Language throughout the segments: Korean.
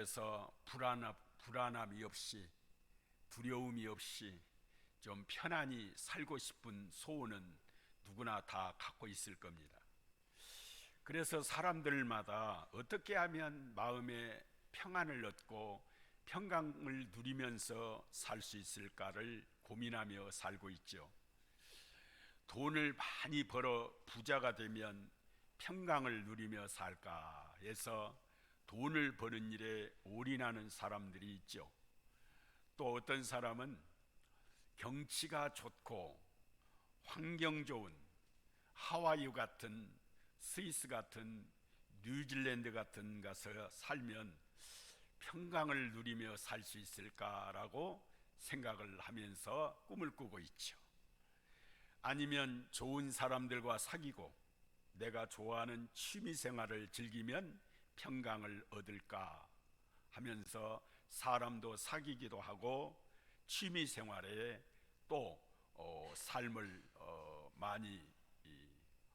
그래서 불안함이 없이, 두려움이 없이 좀 편안히 살고 싶은 소원은 누구나 다 갖고 있을 겁니다. 그래서 사람들마다 어떻게 하면 마음의 평안을 얻고 평강을 누리면서 살 수 있을까를 고민하며 살고 있죠. 돈을 많이 벌어 부자가 되면 평강을 누리며 살까 해서 돈을 버는 일에 올인하는 사람들이 있죠. 또 어떤 사람은 경치가 좋고 환경 좋은 하와이 같은, 스위스 같은, 뉴질랜드 같은 곳에 살면 평강을 누리며 살 수 있을까라고 생각을 하면서 꿈을 꾸고 있죠. 아니면 좋은 사람들과 사귀고 내가 좋아하는 취미 생활을 즐기면 평강을 얻을까 하면서 사람도 사귀기도 하고 취미 생활에 또 삶을 많이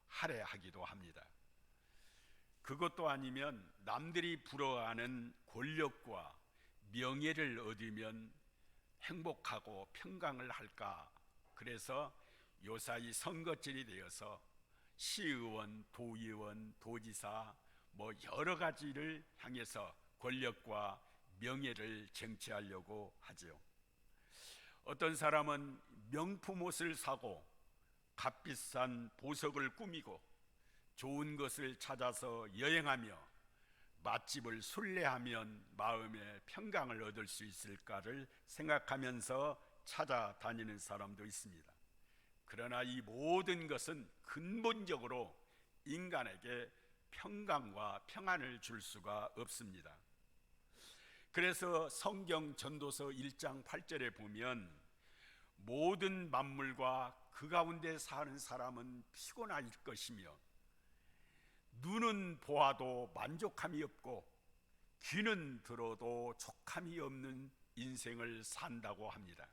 할애하기도 합니다. 그것도 아니면 남들이 부러워하는 권력과 명예를 얻으면 행복하고 평강을 할까, 그래서 요사이 선거철이 되어서 시의원, 도의원, 도지사 뭐 여러 가지를 향해서 권력과 명예를 쟁취하려고 하죠. 어떤 사람은 명품 옷을 사고 값비싼 보석을 꾸미고 좋은 것을 찾아서 여행하며 맛집을 순례하면 마음의 평강을 얻을 수 있을까를 생각하면서 찾아다니는 사람도 있습니다. 그러나 이 모든 것은 근본적으로 인간에게 평강과 평안을 줄 수가 없습니다. 그래서 성경 전도서 1장 8절에 보면 모든 만물과 그 가운데 사는 사람은 피곤할 것이며 눈은 보아도 만족함이 없고 귀는 들어도 족함이 없는 인생을 산다고 합니다.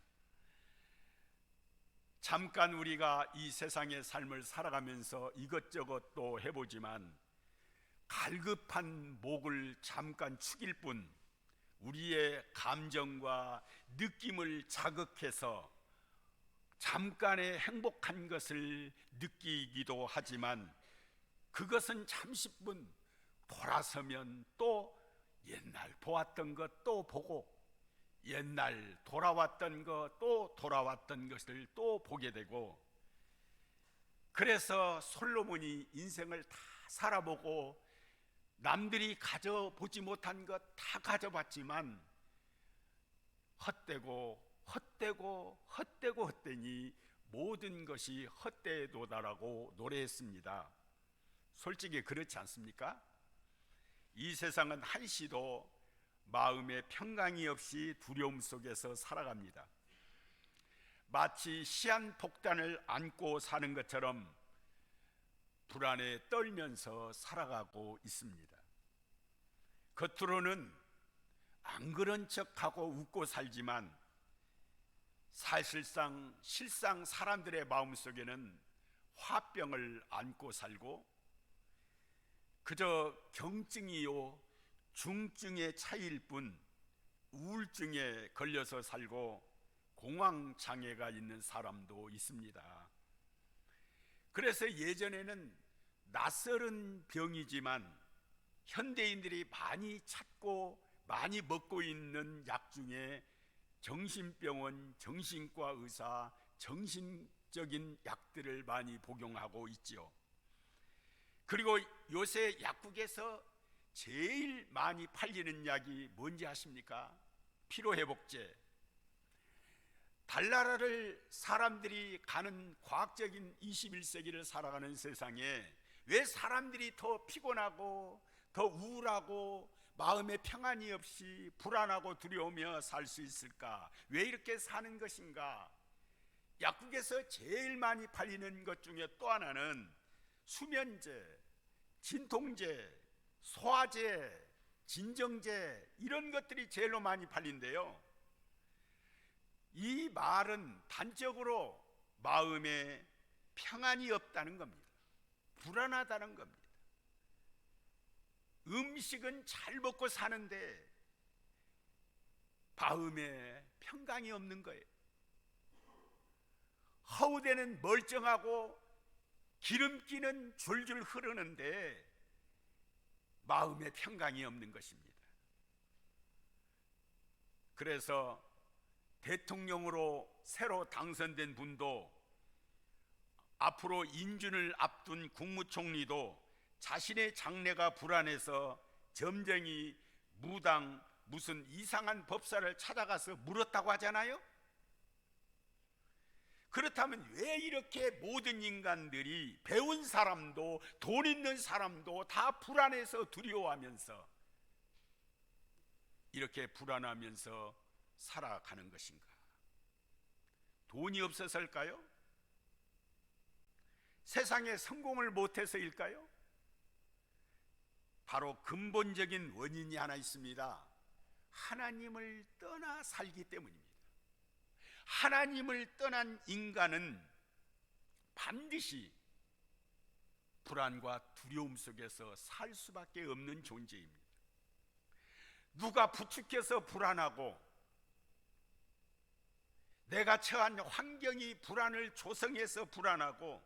잠깐 우리가 이 세상의 삶을 살아가면서 이것저것 또 해보지만 갈급한 목을 잠깐 축일 뿐 우리의 감정과 느낌을 자극해서 잠깐의 행복한 것을 느끼기도 하지만 그것은 잠시뿐, 돌아서면 또 옛날 보았던 것 또 보고 옛날 돌아왔던 것 또 돌아왔던 것을 또 보게 되고, 그래서 솔로몬이 인생을 다 살아보고 남들이 가져보지 못한 것 다 가져봤지만 헛되니 모든 것이 헛되도다라고 노래했습니다. 솔직히 그렇지 않습니까? 이 세상은 한시도 마음의 평강이 없이 두려움 속에서 살아갑니다. 마치 시한폭탄을 안고 사는 것처럼 불안에 떨면서 살아가고 있습니다. 겉으로는 안 그런 척하고 웃고 살지만 실상 사람들의 마음속에는 화병을 안고 살고 그저 경증이요 중증의 차이일 뿐 우울증에 걸려서 살고 공황장애가 있는 사람도 있습니다. 그래서 예전에는 낯설은 병이지만 현대인들이 많이 찾고 많이 먹고 있는 약 중에 정신병원, 정신과 의사, 정신적인 약들을 많이 복용하고 있죠. 그리고 요새 약국에서 제일 많이 팔리는 약이 뭔지 아십니까? 피로회복제. 달나라를 사람들이 가는 과학적인 21세기를 살아가는 세상에 왜 사람들이 더 피곤하고 더 우울하고 마음에 평안이 없이 불안하고 두려우며 살 수 있을까? 왜 이렇게 사는 것인가? 약국에서 제일 많이 팔리는 것 중에 또 하나는 수면제, 진통제, 소화제, 진정제, 이런 것들이 제일로 많이 팔린대요. 이 말은 단적으로 마음에 평안이 없다는 겁니다. 불안하다는 겁니다. 음식은 잘 먹고 사는데 마음에 평강이 없는 거예요. 허우대는 멀쩡하고 기름기는 줄줄 흐르는데 마음에 평강이 없는 것입니다. 그래서 대통령으로 새로 당선된 분도 앞으로 인준을 앞둔 국무총리도 자신의 장래가 불안해서 점쟁이, 무당, 무슨 이상한 법사를 찾아가서 물었다고 하잖아요. 그렇다면 왜 이렇게 모든 인간들이, 배운 사람도 돈 있는 사람도 다 불안해서 두려워하면서 이렇게 불안하면서 살아가는 것인가? 돈이 없어서일까요? 세상에 성공을 못해서일까요? 바로 근본적인 원인이 하나 있습니다. 하나님을 떠나 살기 때문입니다. 하나님을 떠난 인간은 반드시 불안과 두려움 속에서 살 수밖에 없는 존재입니다. 누가 부축해서 불안하고 내가 처한 환경이 불안을 조성해서 불안하고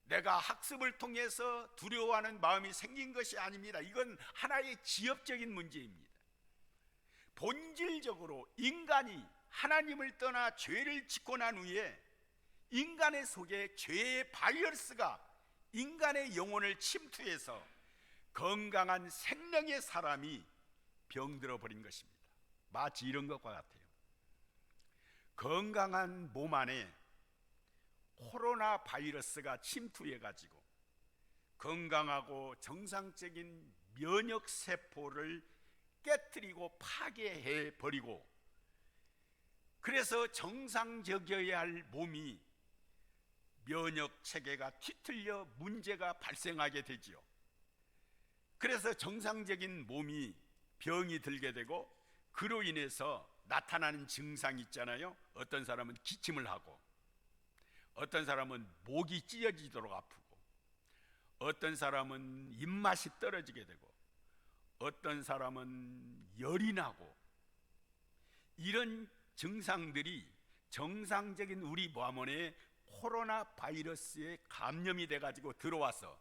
내가 학습을 통해서 두려워하는 마음이 생긴 것이 아닙니다. 이건 하나의 지엽적인 문제입니다. 본질적으로 인간이 하나님을 떠나 죄를 짓고 난 후에 인간의 속에 죄의 바이러스가 인간의 영혼을 침투해서 건강한 생명의 사람이 병들어 버린 것입니다. 마치 이런 것과 같아요. 건강한 몸 안에 코로나 바이러스가 침투해 가지고 건강하고 정상적인 면역 세포를 깨뜨리고 파괴해 버리고, 그래서 정상적이어야 할 몸이 면역 체계가 뒤틀려 문제가 발생하게 되지요. 그래서 정상적인 몸이 병이 들게 되고, 그로 인해서 나타나는 증상이 있잖아요. 어떤 사람은 기침을 하고, 어떤 사람은 목이 찢어지도록 아프고, 어떤 사람은 입맛이 떨어지게 되고, 어떤 사람은 열이 나고, 이런 증상들이 정상적인 우리 몸 안에 코로나 바이러스에 감염이 돼 가지고 들어와서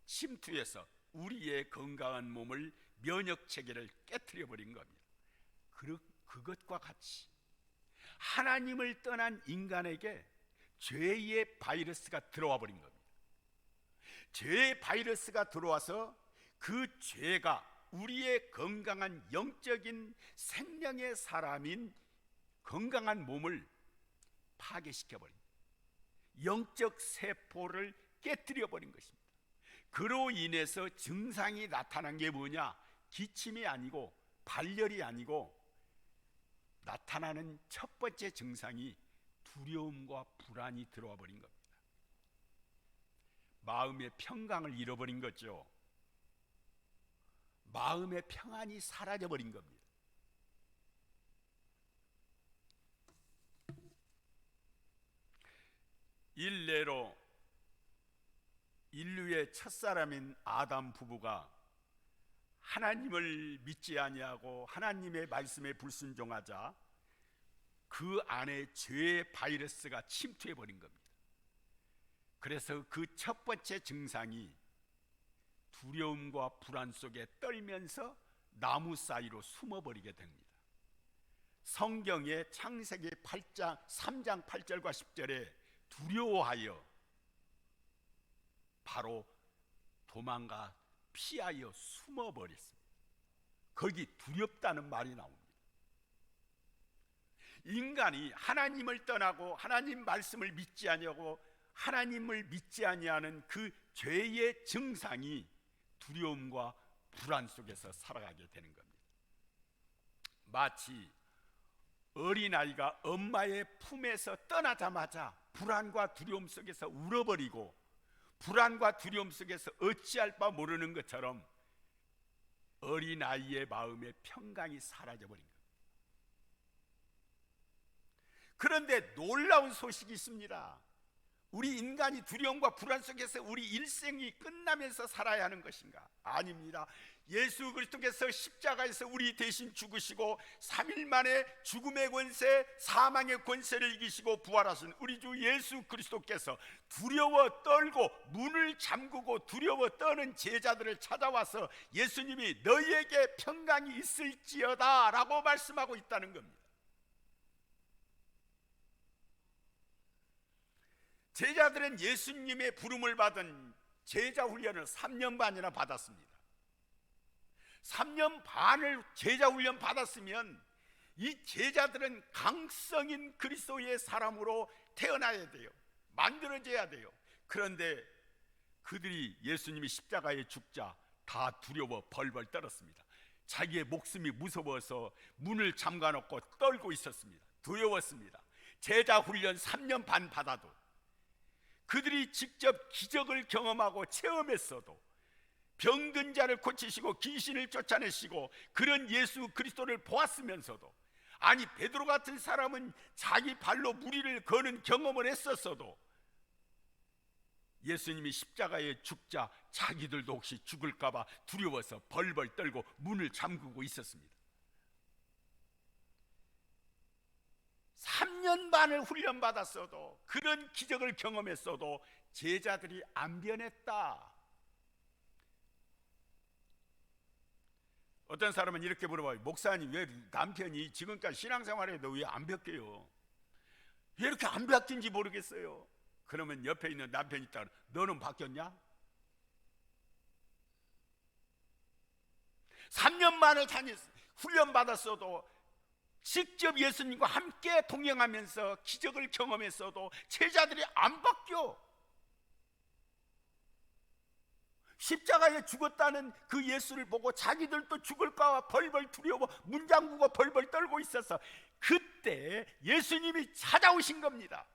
침투해서 우리의 건강한 몸을, 면역 체계를 깨트려 버린 겁니다. 그것과 같이 하나님을 떠난 인간에게 죄의 바이러스가 들어와 버린 겁니다. 죄의 바이러스가 들어와서 그 죄가 우리의 건강한 영적인 생명의 사람인 건강한 몸을 파괴시켜 버린, 영적 세포를 깨뜨려 버린 것입니다. 그로 인해서 증상이 나타난 게 뭐냐? 기침이 아니고 발열이 아니고 나타나는 첫 번째 증상이 두려움과 불안이 들어와 버린 겁니다. 마음의 평강을 잃어버린 거죠. 마음의 평안이 사라져 버린 겁니다. 일례로 인류의 첫사람인 아담 부부가 하나님을 믿지 아니하고 하나님의 말씀에 불순종하자 그 안에 죄의 바이러스가 침투해 버린 겁니다. 그래서 그 첫 번째 증상이 두려움과 불안 속에 떨면서 나무 사이로 숨어버리게 됩니다. 성경의 창세기 3장 8절과 10절에 두려워하여 바로 도망가 피하여 숨어버렸습니다. 거기 두렵다는 말이 나옵니다. 인간이 하나님을 떠나고 하나님 말씀을 믿지 아니하고 하나님을 믿지 아니하는 그 죄의 증상이 두려움과 불안 속에서 살아가게 되는 겁니다. 마치 어린아이가 엄마의 품에서 떠나자마자 불안과 두려움 속에서 울어버리고 불안과 두려움 속에서 어찌할 바 모르는 것처럼 어린아이의 마음의 평강이 사라져버린 겁니다. 그런데 놀라운 소식이 있습니다. 우리 인간이 두려움과 불안 속에서 우리 일생이 끝나면서 살아야 하는 것인가? 아닙니다. 예수 그리스도께서 십자가에서 우리 대신 죽으시고 3일 만에 죽음의 권세, 사망의 권세를 이기시고 부활하신 우리 주 예수 그리스도께서 두려워 떨고 문을 잠그고 두려워 떠는 제자들을 찾아와서 예수님이 너희에게 평강이 있을지어다 라고 말씀하고 있다는 겁니다. 제자들은 예수님의 부름을 받은 제자 훈련을 3년 반이나 받았습니다. 3년 반을 제자 훈련 받았으면 이 제자들은 강성인 그리스도의 사람으로 태어나야 돼요. 만들어져야 돼요. 그런데 그들이 예수님이 십자가에 죽자 다 두려워 벌벌 떨었습니다. 자기의 목숨이 무서워서 문을 잠가놓고 떨고 있었습니다. 두려웠습니다. 제자 훈련 3년 반 받아도, 그들이 직접 기적을 경험하고 체험했어도, 병든 자를 고치시고 귀신을 쫓아내시고 그런 예수 그리스도를 보았으면서도, 아니 베드로 같은 사람은 자기 발로 무리를 거는 경험을 했었어도 예수님이 십자가에 죽자 자기들도 혹시 죽을까 봐 두려워서 벌벌 떨고 문을 잠그고 있었습니다. 3년 반을 훈련받았어도, 그런 기적을 경험했어도 제자들이 안 변했다. 어떤 사람은 이렇게 물어봐요. 목사님, 왜 남편이 지금까지 신앙생활해도 왜 안 바뀌어요? 왜 이렇게 안 바뀐지 모르겠어요. 그러면 옆에 있는 남편이 있다. 너는 바뀌었냐? 3년 만을 훈련받았어도, 직접 예수님과 함께 동행하면서 기적을 경험했어도 제자들이 안 바뀌어. 십자가에 죽었다는 그 예수를 보고 자기들도 죽을까 봐 벌벌 두려워 문 잠그고 벌벌 떨고 있어서 그때 예수님이 찾아오신 겁니다.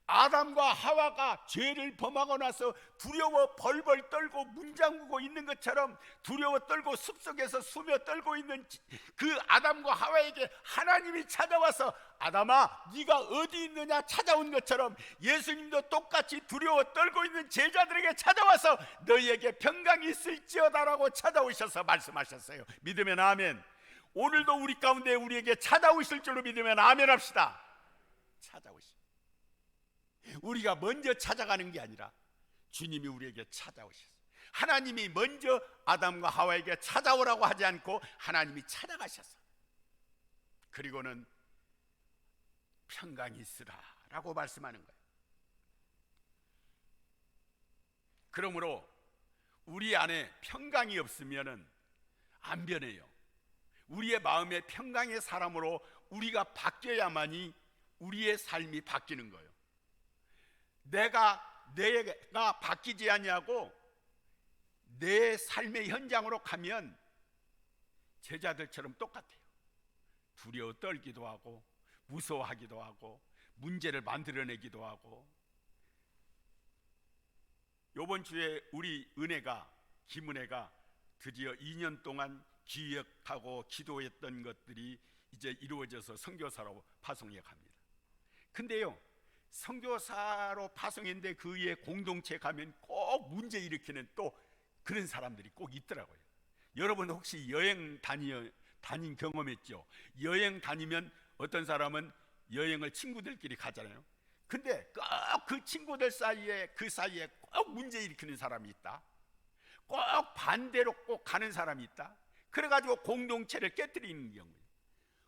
아담과 하와가 죄를 범하고 나서 두려워 벌벌 떨고 문 잠그고 있는 것처럼 두려워 떨고 숲속에서 수며 떨고 있는 그 아담과 하와에게 하나님이 찾아와서 아담아 네가 어디 있느냐 찾아온 것처럼 예수님도 똑같이 두려워 떨고 있는 제자들에게 찾아와서 너희에게 평강이 있을지어다라고 찾아오셔서 말씀하셨어요. 믿으면 아멘. 오늘도 우리 가운데 우리에게 찾아오실 줄로 믿으면 아멘 합시다. 찾아오십니다. 우리가 먼저 찾아가는 게 아니라 주님이 우리에게 찾아오셨어요. 하나님이 먼저 아담과 하와에게 찾아오라고 하지 않고 하나님이 찾아가셔서, 그리고는 평강이 있으라 라고 말씀하는 거예요. 그러므로 우리 안에 평강이 없으면 안 변해요. 우리의 마음에 평강의 사람으로 우리가 바뀌어야만이 우리의 삶이 바뀌는 거예요. 내가 바뀌지 않냐고 내 삶의 현장으로 가면 제자들처럼 똑같아요. 두려워 떨기도 하고 무서워하기도 하고 문제를 만들어내기도 하고. 이번 주에 우리 김은혜가 드디어 2년 동안 기획하고 기도했던 것들이 이제 이루어져서 선교사로 파송해 갑니다. 근데요, 선교사로 파송했는데 그 위에 공동체 가면 꼭 문제 일으키는 또 그런 사람들이 꼭 있더라고요. 여러분 혹시 여행 다닌 경험했죠? 여행 다니면 어떤 사람은 여행을 친구들끼리 가잖아요. 근데 꼭 그 친구들 사이에 꼭 문제 일으키는 사람이 있다. 꼭 반대로 꼭 가는 사람이 있다. 그래가지고 공동체를 깨뜨리는 경우예요.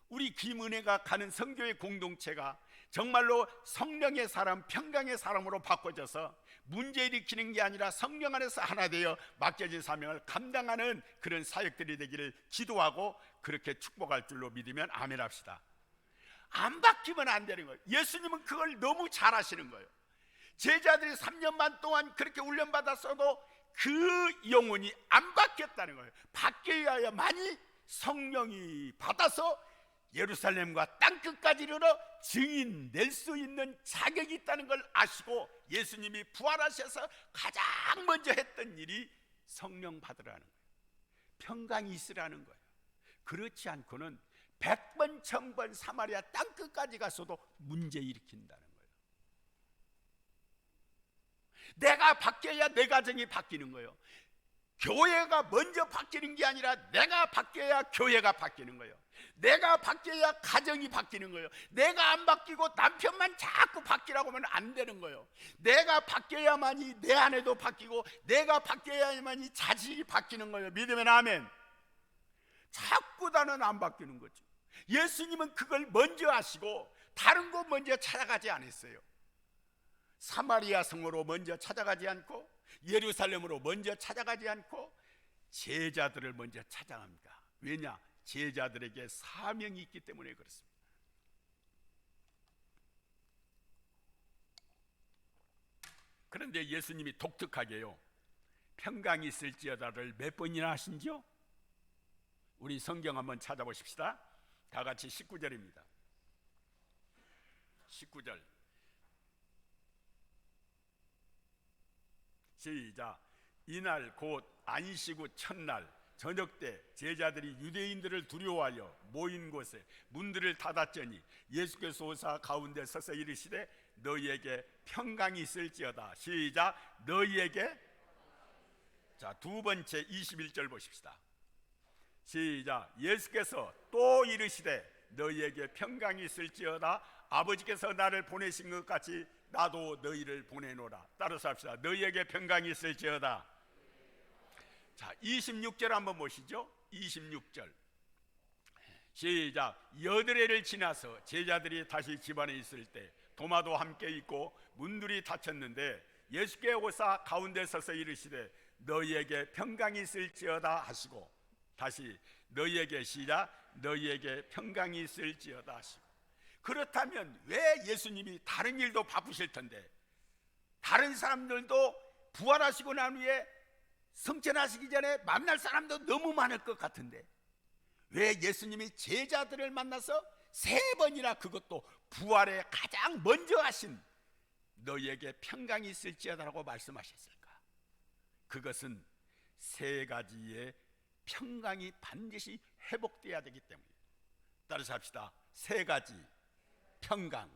우리 김은혜가 가는 선교의 공동체가 정말로 성령의 사람, 평강의 사람으로 바꿔져서 문제 일으키는 게 아니라 성령 안에서 하나 되어 맡겨진 사명을 감당하는 그런 사역들이 되기를 기도하고 그렇게 축복할 줄로 믿으면 아멘 합시다. 안 바뀌면 안 되는 거예요. 예수님은 그걸 너무 잘 하시는 거예요. 제자들이 3년 반 동안 그렇게 훈련받았어도 그 영혼이 안 바뀌었다는 거예요. 바뀌어야만이 성령이 받아서 예루살렘과 땅끝까지 이르러 증인 낼 수 있는 자격이 있다는 걸 아시고 예수님이 부활하셔서 가장 먼저 했던 일이 성령 받으라는 거예요. 평강이 있으라는 거예요. 그렇지 않고는 100번 1000번 사마리아 땅끝까지 가서도 문제 일으킨다는 거예요. 내가 바뀌어야 내 가정이 바뀌는 거예요. 교회가 먼저 바뀌는 게 아니라 내가 바뀌어야 교회가 바뀌는 거예요. 내가 바뀌어야 가정이 바뀌는 거예요. 내가 안 바뀌고 남편만 자꾸 바뀌라고 하면 안 되는 거예요. 내가 바뀌어야만이 내 아내도 바뀌고, 내가 바뀌어야만이 자식이 바뀌는 거예요. 믿으면 아멘. 자꾸 나는 안 바뀌는 거죠. 예수님은 그걸 먼저 하시고 다른 곳 먼저 찾아가지 않았어요. 사마리아 성으로 먼저 찾아가지 않고, 예루살렘으로 먼저 찾아가지 않고 제자들을 먼저 찾아갑니다. 왜냐? 제자들에게 사명이 있기 때문에 그렇습니다. 그런데 예수님이 독특하게요, 평강이 있을지어다를 몇 번이나 하신지요? 우리 성경 한번 찾아보십시다. 다 같이 19절입니다. 19절 시작. 이날 곧 안식 후 첫날 저녁 때 제자들이 유대인들을 두려워하여 모인 곳에 문들을 닫았더니 예수께서 오사 가운데 서서 이르시되 너희에게 평강이 있을지어다. 시작. 너희에게. 자, 두 번째 21절 보십시다. 시작. 예수께서 또 이르시되 너희에게 평강이 있을지어다. 아버지께서 나를 보내신 것 같이 나도 너희를 보내노라. 따라서 합시다. 너희에게 평강이 있을지어다. 자, 26절 한번 보시죠. 26절 시작. 여드레를 지나서 제자들이 다시 집안에 있을 때 도마도 함께 있고 문들이 닫혔는데 예수께 오사 가운데 서서 이르시되 너희에게 평강이 있을지어다 하시고, 다시 너희에게. 시작. 너희에게 평강이 있을지어다 하시고. 그렇다면 왜 예수님이 다른 일도 바쁘실 텐데, 다른 사람들도 부활하시고 난 후에 성천하시기 전에 만날 사람도 너무 많을 것 같은데, 왜 예수님이 제자들을 만나서 3번이나, 그것도 부활에 가장 먼저 하신 너희에게 평강이 있을지어다라고 말씀하셨을까? 그것은 3가지의 평강이 반드시 회복되어야 되기 때문이에요. 따라서 합시다. 3가지 평강.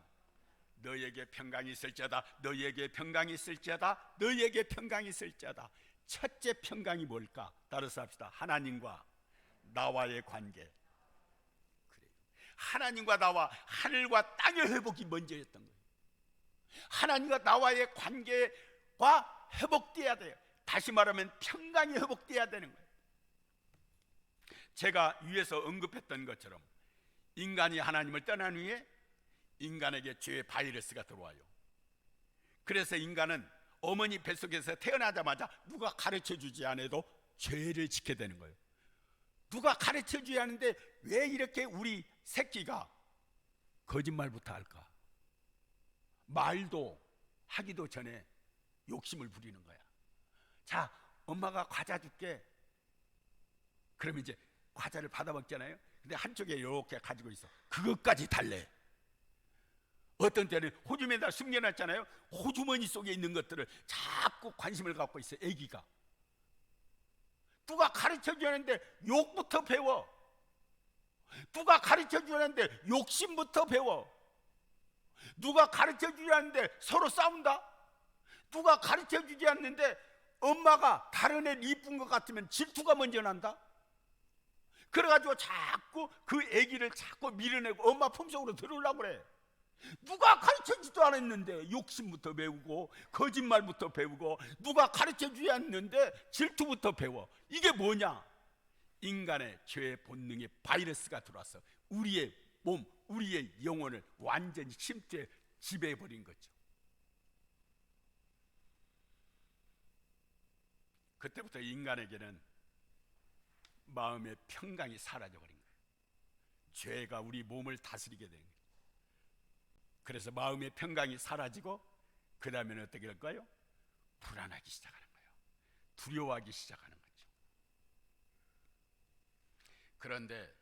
너희에게 평강이 있을지어다. 너희에게 평강이 있을지어다. 너희에게 평강이 있을지어다. 첫째 평강이 뭘까? 따라서 합시다. 하나님과 나와의 관계. 그래요. 하나님과 나와, 하늘과 땅의 회복이 먼저였던 거예요. 하나님과 나와의 관계가 회복돼야 돼요. 다시 말하면 평강이 회복돼야 되는 거예요. 제가 위에서 언급했던 것처럼 인간이 하나님을 떠난 후에 인간에게 죄의 바이러스가 들어와요. 그래서 인간은 어머니 뱃속에서 태어나자마자 누가 가르쳐주지 않아도 죄를 짓게 되는 거예요. 누가 가르쳐주지 않는데 왜 이렇게 우리 새끼가 거짓말부터 할까? 말도 하기도 전에 욕심을 부리는 거야. 자, 엄마가 과자 줄게. 그러면 이제 과자를 받아 먹잖아요. 근데 한쪽에 이렇게 가지고 있어. 그것까지 달래. 어떤 때는 호주머니에다 숨겨놨잖아요. 호주머니 속에 있는 것들을 자꾸 관심을 갖고 있어. 애기가 누가 가르쳐 주는데 욕부터 배워. 누가 가르쳐 주는데 욕심부터 배워. 누가 가르쳐 주지 않는데 서로 싸운다. 누가 가르쳐 주지 않는데 엄마가 다른 애 이쁜 것 같으면 질투가 먼저 난다. 그래가지고 자꾸 그 애기를 자꾸 밀어내고 엄마 품속으로 들어오려고 그래. 누가 가르쳐주지도 않았는데 욕심부터 배우고 거짓말부터 배우고, 누가 가르쳐주지 않는데 질투부터 배워. 이게 뭐냐? 인간의 죄의 본능의 바이러스가 들어와서 우리의 몸, 우리의 영혼을 완전히 침투해 지배해버린 거죠. 그때부터 인간에게는 마음의 평강이 사라져버린 거예요. 죄가 우리 몸을 다스리게 된 거예요. 그래서 마음의 평강이 사라지고 그 다음에는 어떻게 될까요? 불안하기 시작하는 거예요. 두려워하기 시작하는 거죠. 그런데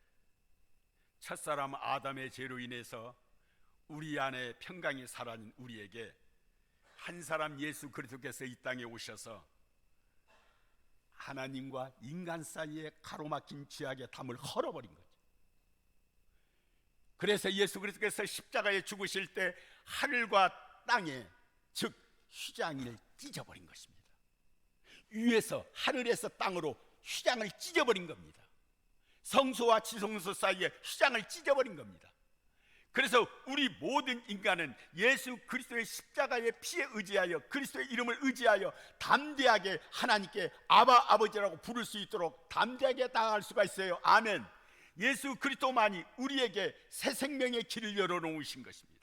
첫사람 아담의 죄로 인해서 우리 안에 평강이 사라진 우리에게 한 사람 예수 그리스도께서 이 땅에 오셔서 하나님과 인간 사이에 가로막힌 죄악의 담을 헐어버린 거죠. 그래서 예수 그리스도께서 십자가에 죽으실 때 하늘과 땅에, 즉 휘장을 찢어버린 것입니다. 위에서 하늘에서 땅으로 휘장을 찢어버린 겁니다. 성소와 지성소 사이에 휘장을 찢어버린 겁니다. 그래서 우리 모든 인간은 예수 그리스도의 십자가의 피에 의지하여 그리스도의 이름을 의지하여 담대하게 하나님께 아바 아버지라고 부를 수 있도록 담대하게 나아갈 수가 있어요. 아멘. 예수 그리스도만이 우리에게 새 생명의 길을 열어놓으신 것입니다.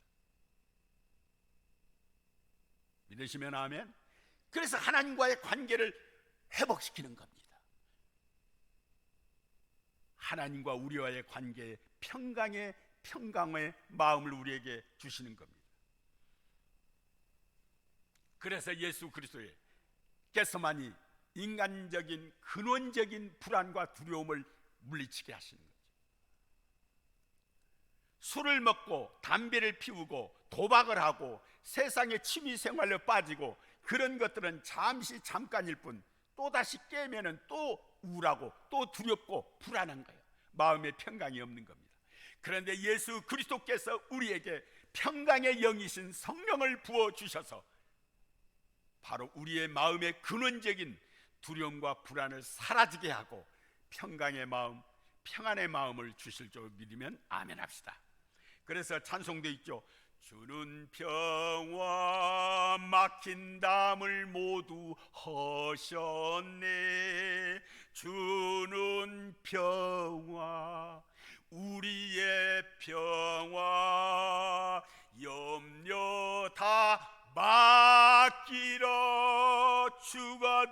믿으시면 아멘. 그래서 하나님과의 관계를 회복시키는 겁니다. 하나님과 우리와의 관계에 평강의 마음을 우리에게 주시는 겁니다. 그래서 예수 그리스도께서만이 인간적인 근원적인 불안과 두려움을 물리치게 하시는 거죠. 술을 먹고 담배를 피우고 도박을 하고 세상의 취미 생활로 빠지고 그런 것들은 잠깐일 뿐 또다시 깨면은 또 우울하고 또 두렵고 불안한 거예요. 마음에 평강이 없는 겁니다. 그런데 예수 그리스도께서 우리에게 평강의 영이신 성령을 부어주셔서 바로 우리의 마음의 근원적인 두려움과 불안을 사라지게 하고 평강의 마음, 평안의 마음을 주실 줄 믿으면 아멘 합시다. 그래서 찬송도 있죠. 주는 평화 막힌 담을 모두 허셨네. 주는 평화 우리의 평화 염려 다 맡기라. 주가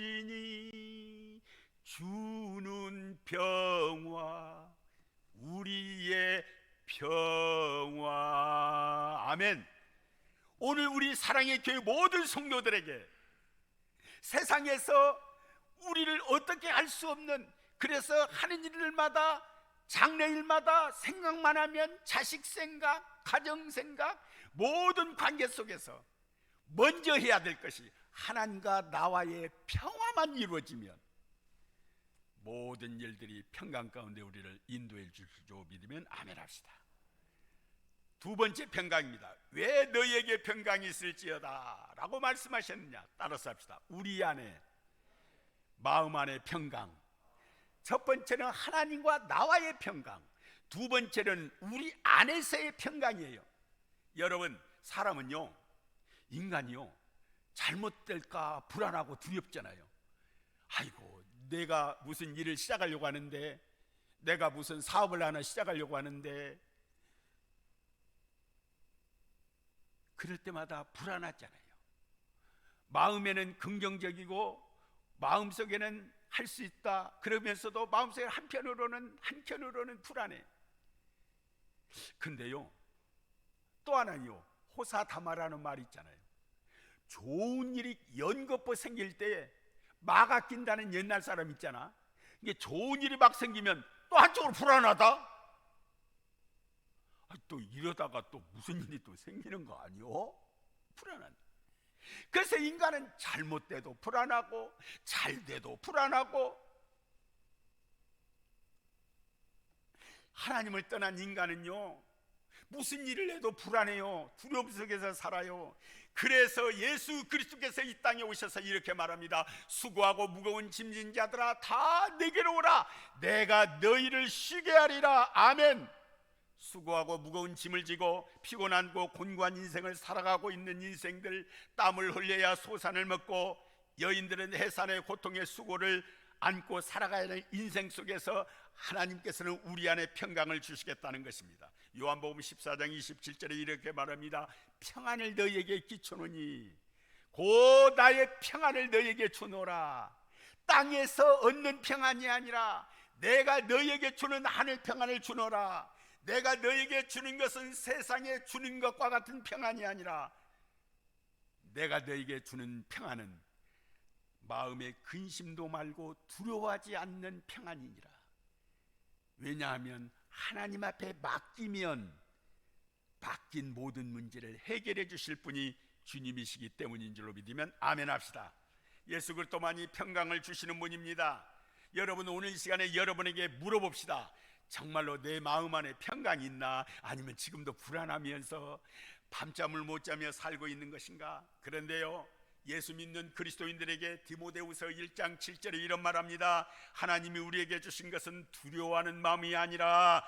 돌보시니 주는 평화 우리의 평화. 아멘. 오늘 우리 사랑의 교회 모든 성도들에게 세상에서 우리를 어떻게 할 수 없는, 그래서 하는 일들마다 장래일마다 생각만 하면 자식 생각, 가정 생각, 모든 관계 속에서 먼저 해야 될 것이 하나님과 나와의 평화만 이루어지면 모든 일들이 평강 가운데 우리를 인도해 줄 줄 믿으면 아멘 합시다. 두 번째 평강입니다. 왜 너희에게 평강이 있을지어다 라고 말씀하셨느냐? 따라서 합시다. 우리 안에, 마음 안에 평강. 첫 번째는 하나님과 나와의 평강, 두 번째는 우리 안에서의 평강이에요. 여러분, 사람은요, 인간이요, 잘못될까 불안하고 두렵잖아요. 아이고, 내가 무슨 일을 시작하려고 하는데, 내가 무슨 사업을 하나 시작하려고 하는데, 그럴 때마다 불안하잖아요. 마음에는 긍정적이고 마음속에는 할 수 있다 그러면서도 마음속에 한켠으로는 불안해. 근데요, 또 하나요, 호사다마라는 말이 있잖아요. 좋은 일이 연거푸 생길 때 막 아낀다는 옛날 사람 있잖아. 이게 좋은 일이 막 생기면 또 한쪽으로 불안하다. 또 이러다가 또 무슨 일이 또 생기는 거 아니요? 불안한. 그래서 인간은 잘못돼도 불안하고 잘돼도 불안하고, 하나님을 떠난 인간은요, 무슨 일을 해도 불안해요. 두려움 속에서 살아요. 그래서 예수 그리스도께서 이 땅에 오셔서 이렇게 말합니다. 수고하고 무거운 짐진 자들아 다 내게로 오라. 내가 너희를 쉬게 하리라. 아멘. 수고하고 무거운 짐을 지고 피곤하고 곤고한 인생을 살아가고 있는 인생들, 땀을 흘려야 소산을 먹고 여인들은 해산의 고통의 수고를 안고 살아가야 하는 인생 속에서 하나님께서는 우리 안에 평강을 주시겠다는 것입니다. 요한복음 14장 27절에 이렇게 말합니다. 평안을 너희에게 끼쳐노니 곧 나의 평안을 너희에게 주노라. 땅에서 얻는 평안이 아니라 내가 너희에게 주는 하늘 평안을 주노라. 내가 너희에게 주는 것은 세상에 주는 것과 같은 평안이 아니라 내가 너희에게 주는 평안은 마음의 근심도 말고 두려워하지 않는 평안이니라. 왜냐하면 하나님 앞에 맡기면 바뀐 모든 문제를 해결해 주실 분이 주님이시기 때문인 줄로 믿으면 아멘 합시다. 예수 그리스도만이 평강을 주시는 분입니다. 여러분, 오늘 이 시간에 여러분에게 물어봅시다. 정말로 내 마음 안에 평강이 있나? 아니면 지금도 불안하면서 밤잠을 못 자며 살고 있는 것인가? 그런데요, 예수 믿는 그리스도인들에게 디모데후서 1장 7절에 이런 말합니다. 하나님이 우리에게 주신 것은 두려워하는 마음이 아니라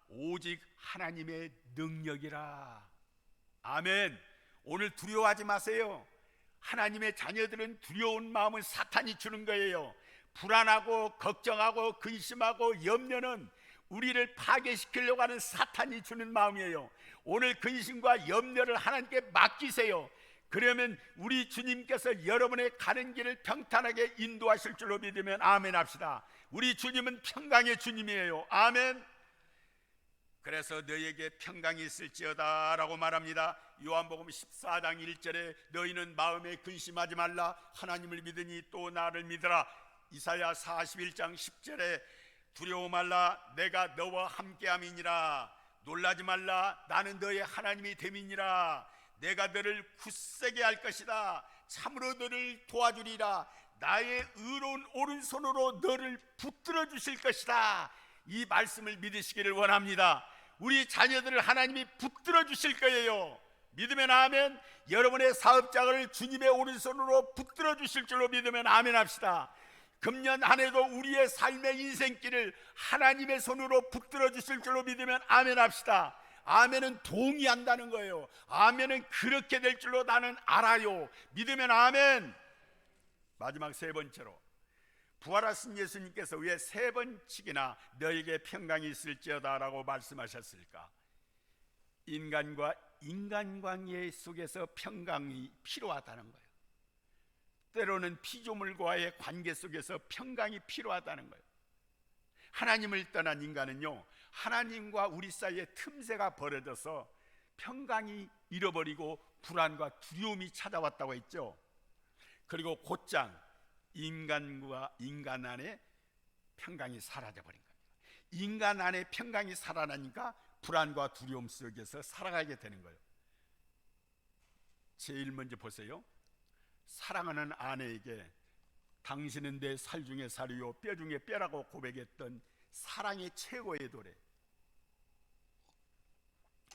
오직 하나님의 능력이라. 아멘. 오늘 두려워하지 마세요. 하나님의 자녀들은 두려운 마음을 사탄이 주는 거예요. 불안하고 걱정하고 근심하고 염려는 우리를 파괴시키려고 하는 사탄이 주는 마음이에요. 오늘 근심과 염려를 하나님께 맡기세요. 그러면 우리 주님께서 여러분의 가는 길을 평탄하게 인도하실 줄로 믿으면 아멘 합시다. 우리 주님은 평강의 주님이에요. 아멘. 그래서 너희에게 평강이 있을지어다 라고 말합니다. 요한복음 14장 1절에 너희는 마음에 근심하지 말라, 하나님을 믿으니 또 나를 믿으라. 이사야 41장 10절에 두려워 말라, 내가 너와 함께함이니라. 놀라지 말라, 나는 너의 하나님이 됨이니라. 내가 너를 굳세게 할 것이다. 참으로 너를 도와주리라. 나의 의로운 오른손으로 너를 붙들어 주실 것이다. 이 말씀을 믿으시기를 원합니다. 우리 자녀들을 하나님이 붙들어 주실 거예요. 믿으면 아멘. 여러분의 사업장을 주님의 오른손으로 붙들어 주실 줄로 믿으면 아멘 합시다. 금년 한 해도 우리의 삶의 인생길을 하나님의 손으로 붙들어 주실 줄로 믿으면 아멘 합시다. 아멘은 동의한다는 거예요. 아멘은 그렇게 될 줄로 나는 알아요. 믿으면 아멘. 마지막 세 번째로, 부활하신 예수님께서 왜 세 번씩이나 너에게 평강이 있을지어다 라고 말씀하셨을까? 인간과 인간관계 속에서 평강이 필요하다는 거예요. 때로는 피조물과의 관계 속에서 평강이 필요하다는 거예요. 하나님을 떠난 인간은요, 하나님과 우리 사이에 틈새가 벌어져서 평강이 잃어버리고 불안과 두려움이 찾아왔다고 했죠. 그리고 곧장 인간과 인간 안에 평강이 사라져버린 겁니다. 인간 안에 평강이 살아나니까 불안과 두려움 속에서 살아가게 되는 거예요. 제일 먼저 보세요. 사랑하는 아내에게 당신은 내 살 중에 살이요 뼈 중에 뼈라고 고백했던 사랑의 최고의 노래.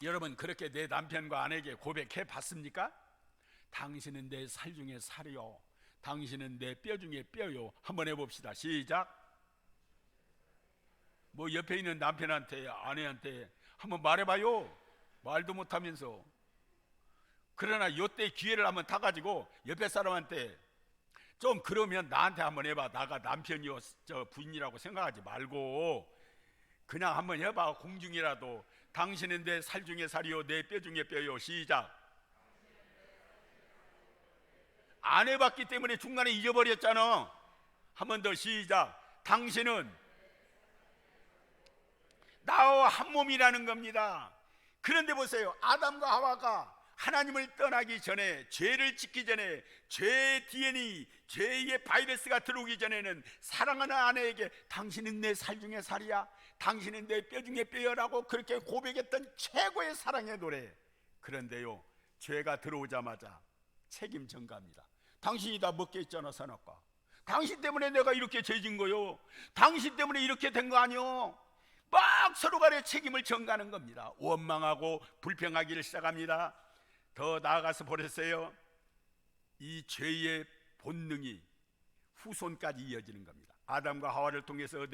여러분, 그렇게 내 남편과 아내에게 고백해 봤습니까? 당신은 내 살 중에 살이요, 당신은 내 뼈 중에 뼈요. 한번 해봅시다. 시작. 뭐 옆에 있는 남편한테 아내한테 한번 말해봐요. 말도 못하면서. 그러나 요때 기회를 한번 타가지고 옆에 사람한테 좀, 그러면 나한테 한번 해봐. 나가 남편이요 저 부인이라고 생각하지 말고 그냥 한번 해봐. 공중이라도. 당신은 내 살 중에 살이요 내 뼈 중에 뼈요. 시작. 안 해봤기 때문에 중간에 잊어버렸잖아. 한 번 더. 시작. 당신은 나와 한 몸이라는 겁니다. 그런데 보세요. 아담과 하와가 하나님을 떠나기 전에, 죄를 짓기 전에, 죄의 DNA, 죄의 바이러스가 들어오기 전에는 사랑하는 아내에게 당신은 내 살 중에 살이야, 당신은 내 뼈 중에 뼈라고 그렇게 고백했던 최고의 사랑의 노래. 그런데요, 죄가 들어오자마자 책임 전가합니다. 당신이 다 먹게 했잖아, 선악과. 당신 때문에 내가 이렇게 죄진 거요, 당신 때문에 이렇게 된 거 아니요. 막 서로 간에 책임을 전가하는 겁니다. 원망하고 불평하기를 시작합니다. 더 나아가서 보세요. 이 죄의 본능이 후손까지 이어지는 겁니다. 아담과 하와를 통해서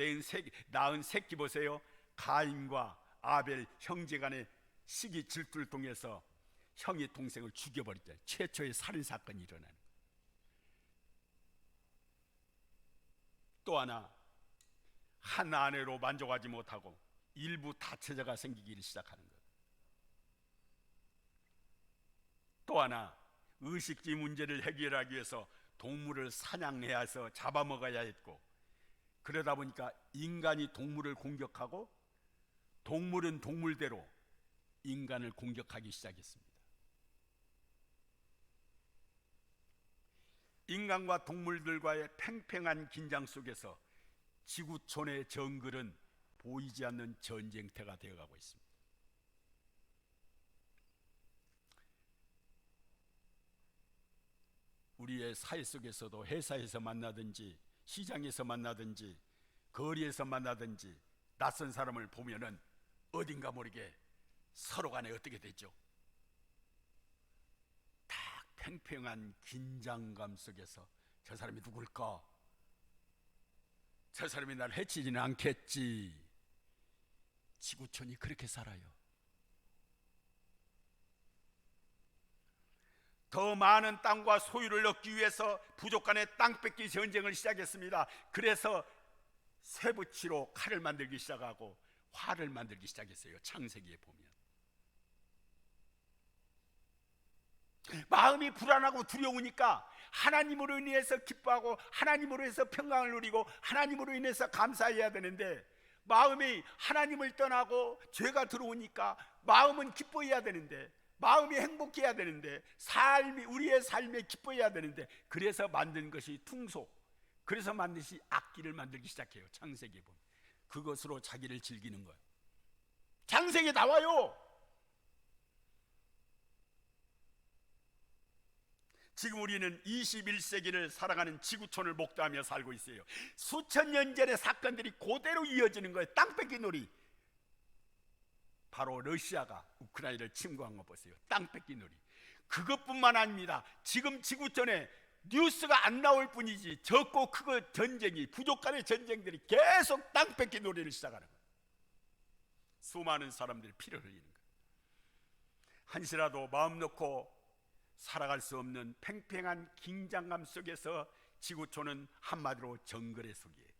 낳은 새끼 보세요. 가인과 아벨 형제 간의 시기 질투를 통해서 형이 동생을 죽여버렸죠. 최초의 살인사건이 일어나는. 또 하나, 한 아내로 만족하지 못하고 일부 다처자가 생기기 시작하는 것. 또 하나, 의식주 문제를 해결하기 위해서 동물을 사냥해야 해서 잡아먹어야 했고, 그러다 보니까 인간이 동물을 공격하고 동물은 동물대로 인간을 공격하기 시작했습니다. 인간과 동물들과의 팽팽한 긴장 속에서 지구촌의 정글은 보이지 않는 전쟁터가 되어가고 있습니다. 우리의 사회 속에서도 회사에서 만나든지 시장에서 만나든지 거리에서 만나든지 낯선 사람을 보면은 어딘가 모르게 서로 간에 어떻게 되죠? 팽팽한 긴장감 속에서 저 사람이 누굴까? 저 사람이 날 해치지는 않겠지. 지구촌이 그렇게 살아요. 더 많은 땅과 소유를 얻기 위해서 부족 간의 땅 뺏기 전쟁을 시작했습니다. 그래서 쇠붙이로 칼을 만들기 시작하고 활을 만들기 시작했어요. 창세기에 보면 마음이 불안하고 두려우니까 하나님으로 인해서 기뻐하고 하나님으로 인해서 평강을 누리고 하나님으로 인해서 감사해야 되는데, 마음이 하나님을 떠나고 죄가 들어오니까 마음은 기뻐해야 되는데, 마음이 행복해야 되는데, 우리의 삶에 기뻐해야 되는데, 그래서 만든 것이 퉁소, 그래서 만든 것이 악기를 만들기 시작해요. 창세기에 보면 그것으로 자기를 즐기는 거예요. 창세기에 나와요. 지금 우리는 21세기를 살아가는 지구촌을 목도하며 살고 있어요. 수천 년 전의 사건들이 그대로 이어지는 거예요. 땅 뺏기 놀이. 바로 러시아가 우크라이나를 침공한 거 보세요. 땅 뺏기 놀이. 그것뿐만 아닙니다. 지금 지구촌에 뉴스가 안 나올 뿐이지 적고 크고 전쟁이, 부족 간의 전쟁들이 계속 땅 뺏기 놀이를 시작하는 거예요. 수많은 사람들이 피를 흘리는 거예요. 한시라도 마음 놓고 살아갈 수 없는 팽팽한 긴장감 속에서 지구촌은 한마디로 정글의 속이에요.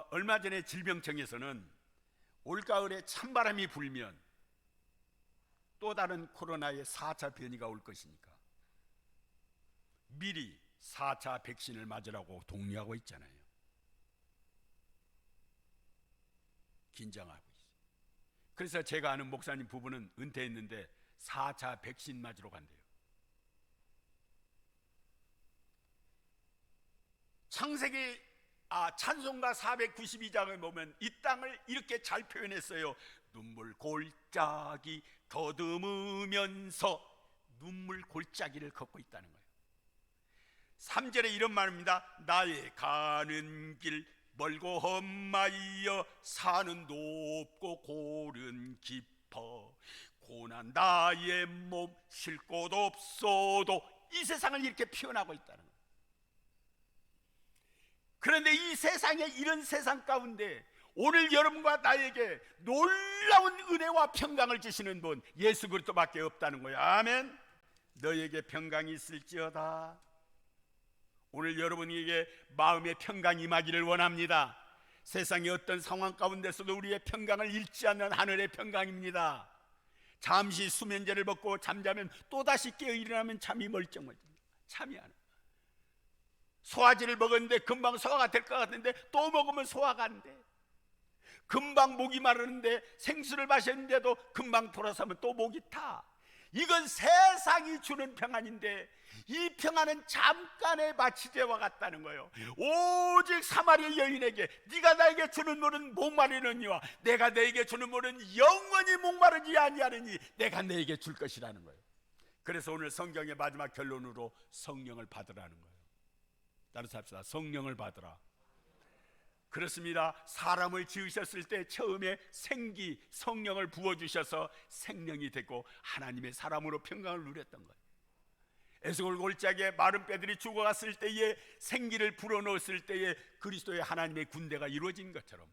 얼마 전에 질병청에서는 올가을에 찬바람이 불면 또 다른 코로나의 4차 변이가 올 것이니까 미리 4차 백신을 맞으라고 독려하고 있잖아요. 긴장하고 있어요. 그래서 제가 아는 목사님 부부는 은퇴했는데 4차 백신 맞으러 간대요. 창세기 찬송가 492장을 보면 이 땅을 이렇게 잘 표현했어요. 눈물 골짜기 더듬으면서 눈물 골짜기를 걷고 있다는 거예요. 3절에 이런 말입니다. 나의 가는 길 멀고 험하여 산은 높고 골은 깊어 고난 나의 몸 쉴 곳 없어도, 이 세상을 이렇게 표현하고 있다는 거예요. 그런데 이 세상에, 이런 세상 가운데 오늘 여러분과 나에게 놀라운 은혜와 평강을 주시는 분 예수 그리스도밖에 없다는 거예요. 아멘. 너에게 평강이 있을지어다. 오늘 여러분에게 마음의 평강이 임하기를 원합니다. 세상의 어떤 상황 가운데서도 우리의 평강을 잃지 않는 하늘의 평강입니다. 잠시 수면제를 먹고 잠자면 또다시 깨어 일어나면 잠이 멀쩡멀쩡, 잠이 안 와요. 소화제를 먹었는데 금방 소화가 될 것 같은데 또 먹으면 소화가 안 돼. 금방 목이 마르는데 생수를 마셨는데도 금방 돌아서면 또 목이 타. 이건 세상이 주는 평안인데 이 평안은 잠깐의 마취제와 같다는 거예요. 오직 사마리아 여인에게 네가 나에게 주는 물은 목마르느니와 내가 너에게 주는 물은 영원히 목마르지 아니하느니 내가 너에게 줄 것이라는 거예요. 그래서 오늘 성경의 마지막 결론으로 성령을 받으라는 거예요. 따라서 합시다. 성령을 받으라. 그렇습니다. 사람을 지으셨을 때 처음에 생기, 성령을 부어주셔서 생명이 되고 하나님의 사람으로 평강을 누렸던 거예요. 에스골 골짜기에 마른 뼈들이 죽어갔을 때에 생기를 불어넣었을 때에 그리스도의 하나님의 군대가 이루어진 것처럼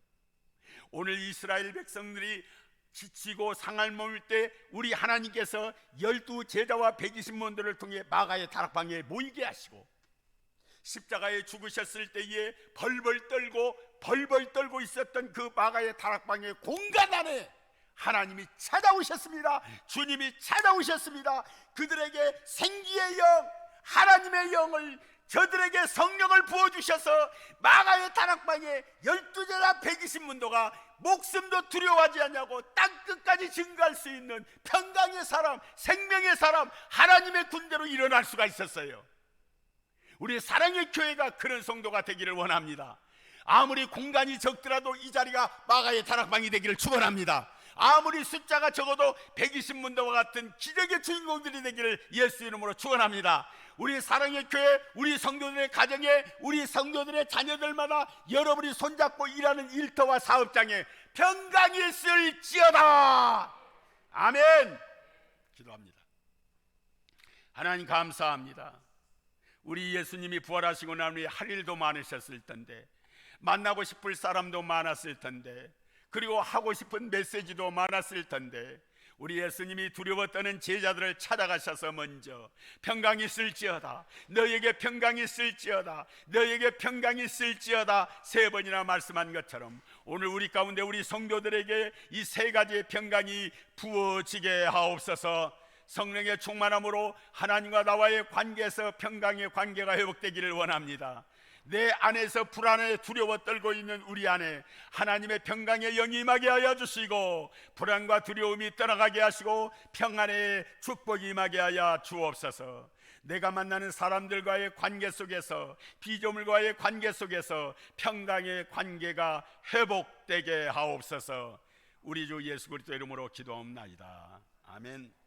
오늘 이스라엘 백성들이 지치고 상할 몸일 때 우리 하나님께서 12제자와 120門徒를 통해 마가의 다락방에 모이게 하시고 십자가에 죽으셨을 때에 벌벌 떨고 있었던 그 마가의 다락방의 공간 안에 하나님이 찾아오셨습니다. 주님이 찾아오셨습니다. 그들에게 생기의 영, 하나님의 영을, 저들에게 성령을 부어주셔서 마가의 다락방에 12제자 120門徒가 목숨도 두려워하지 않냐고 땅끝까지 증거할 수 있는 평강의 사람, 생명의 사람, 하나님의 군대로 일어날 수가 있었어요. 우리 사랑의 교회가 그런 성도가 되기를 원합니다. 아무리 공간이 적더라도 이 자리가 마가의 다락방이 되기를 축원합니다. 아무리 숫자가 적어도 120門徒와 같은 기적의 주인공들이 되기를 예수 이름으로 축원합니다. 우리 사랑의 교회, 우리 성도들의 가정에, 우리 성도들의 자녀들마다 여러분이 손잡고 일하는 일터와 사업장에 평강이 있을지어다. 아멘. 기도합니다. 하나님 감사합니다. 우리 예수님이 부활하시고 난 후에 할 일도 많으셨을 텐데, 만나고 싶을 사람도 많았을 텐데, 그리고 하고 싶은 메시지도 많았을 텐데, 우리 예수님이 두려워 떠는 제자들을 찾아가셔서 먼저 평강이 있을지어다, 너에게 평강이 있을지어다, 너에게 평강이 있을지어다 3번이나 말씀한 것처럼 오늘 우리 가운데 우리 성도들에게 이 3가지의 평강이 부어지게 하옵소서. 성령의 충만함으로 하나님과 나와의 관계에서 평강의 관계가 회복되기를 원합니다. 내 안에서 불안에 두려워 떨고 있는 우리 안에 하나님의 평강의 영이 임하게 하여 주시고, 불안과 두려움이 떠나가게 하시고 평안의 축복이 임하게 하여 주옵소서. 내가 만나는 사람들과의 관계 속에서, 피조물과의 관계 속에서 평강의 관계가 회복되게 하옵소서. 우리 주 예수 그리스도 이름으로 기도합나이다. 아멘.